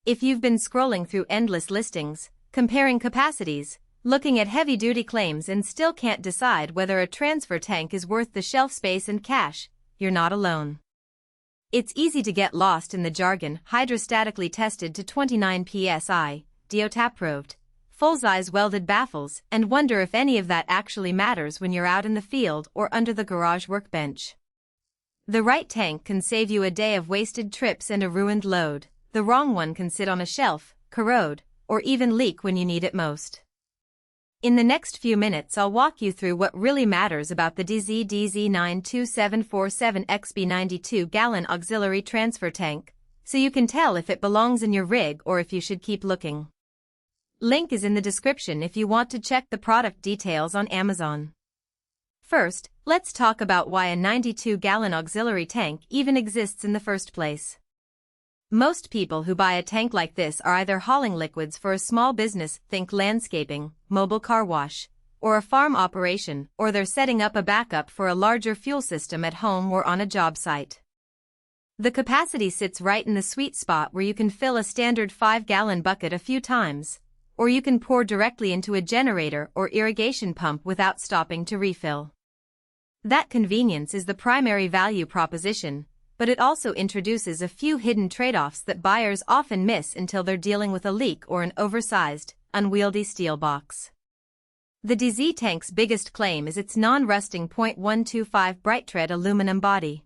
If you've been scrolling through endless listings, comparing capacities, looking at heavy-duty claims and still can't decide whether a transfer tank is worth the shelf space and cash, you're not alone. It's easy to get lost in the jargon hydrostatically tested to 29 psi, DOT-approved, full-size welded baffles, and wonder if any of that actually matters when you're out in the field or under the garage workbench. The right tank can save you a day of wasted trips and a ruined load. The wrong one can sit on a shelf, corrode, or even leak when you need it most. In the next few minutes I'll walk you through what really matters about the DEE ZEE DZ92747XB 92-gallon auxiliary transfer tank, so you can tell if it belongs in your rig or if you should keep looking. Link is in the description if you want to check the product details on Amazon. First, let's talk about why a 92-gallon auxiliary tank even exists in the first place. Most people who buy a tank like this are either hauling liquids for a small business, think landscaping, mobile car wash, or a farm operation, or they're setting up a backup for a larger fuel system at home or on a job site. The capacity sits right in the sweet spot where you can fill a standard 5-gallon bucket a few times, or you can pour directly into a generator or irrigation pump without stopping to refill. That convenience is the primary value proposition, but it also introduces a few hidden trade-offs that buyers often miss until they're dealing with a leak or an oversized, unwieldy steel box. The DEE ZEE tank's biggest claim is its non-rusting .125 bright-tread aluminum body.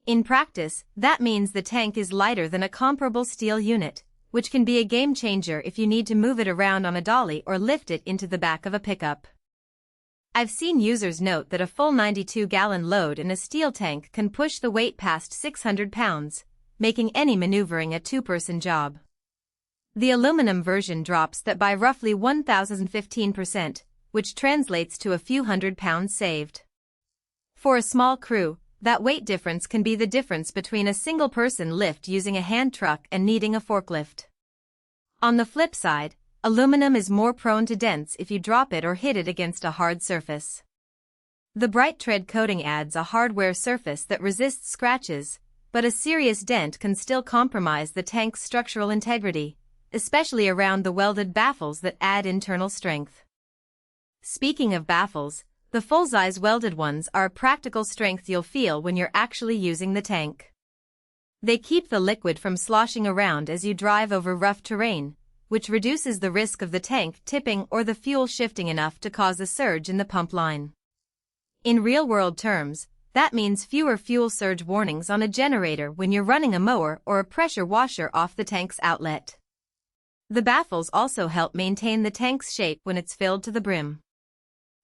In practice, that means the tank is lighter than a comparable steel unit, which can be a game-changer if you need to move it around on a dolly or lift it into the back of a pickup. I've seen users note that a full 92-gallon load in a steel tank can push the weight past 600 pounds, making any maneuvering a two-person job. The aluminum version drops that by roughly 1,015%, which translates to a few hundred pounds saved. For a small crew, that weight difference can be the difference between a single-person lift using a hand truck and needing a forklift. On the flip side, aluminum is more prone to dents if you drop it or hit it against a hard surface. The bright tread coating adds a hardware surface that resists scratches, but a serious dent can still compromise the tank's structural integrity, especially around the welded baffles that add internal strength. Speaking of baffles, the full-size welded ones are a practical strength you'll feel when you're actually using the tank. They keep the liquid from sloshing around as you drive over rough terrain, which reduces the risk of the tank tipping or the fuel shifting enough to cause a surge in the pump line. In real-world terms, that means fewer fuel surge warnings on a generator when you're running a mower or a pressure washer off the tank's outlet. The baffles also help maintain the tank's shape when it's filled to the brim.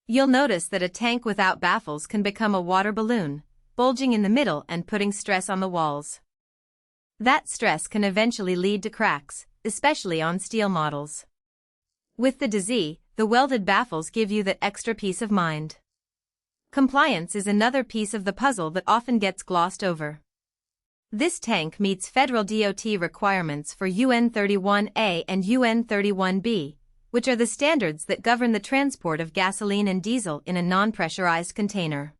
You'll notice that a tank without baffles can become a water balloon, bulging in the middle and putting stress on the walls. That stress can eventually lead to cracks, especially on steel models. With the DEE ZEE, the welded baffles give you that extra peace of mind. Compliance is another piece of the puzzle that often gets glossed over. This tank meets federal DOT requirements for UN 31A and UN 31B, which are the standards that govern the transport of gasoline and diesel in a non-pressurized container.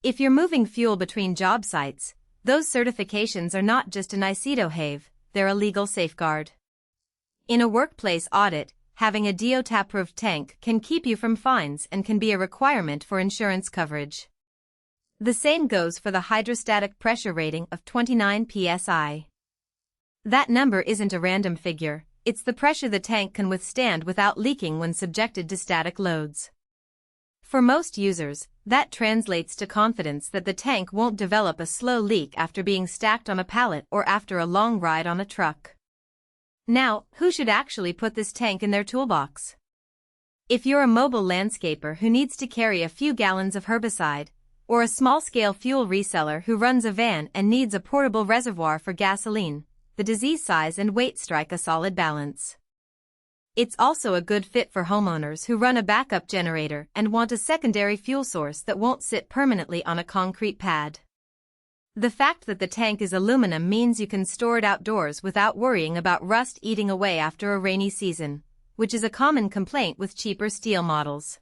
If you're moving fuel between job sites, those certifications are not just a nice-to-have, they're a legal safeguard. In a workplace audit, having a DOT-approved tank can keep you from fines and can be a requirement for insurance coverage. The same goes for the hydrostatic pressure rating of 29 psi. That number isn't a random figure, it's the pressure the tank can withstand without leaking when subjected to static loads. For most users, that translates to confidence that the tank won't develop a slow leak after being stacked on a pallet or after a long ride on a truck. Now, who should actually put this tank in their toolbox? If you're a mobile landscaper who needs to carry a few gallons of herbicide, or a small-scale fuel reseller who runs a van and needs a portable reservoir for gasoline, the DEE ZEE size and weight strike a solid balance. It's also a good fit for homeowners who run a backup generator and want a secondary fuel source that won't sit permanently on a concrete pad. The fact that the tank is aluminum means you can store it outdoors without worrying about rust eating away after a rainy season, which is a common complaint with cheaper steel models.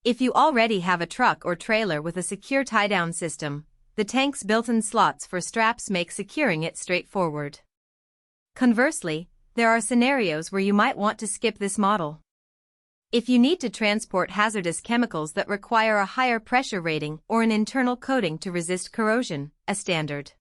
If you already have a truck or trailer with a secure tie-down system, the tank's built-in slots for straps make securing it straightforward. Conversely, there are scenarios where you might want to skip this model. If you need to transport hazardous chemicals that require a higher pressure rating or an internal coating to resist corrosion, a standard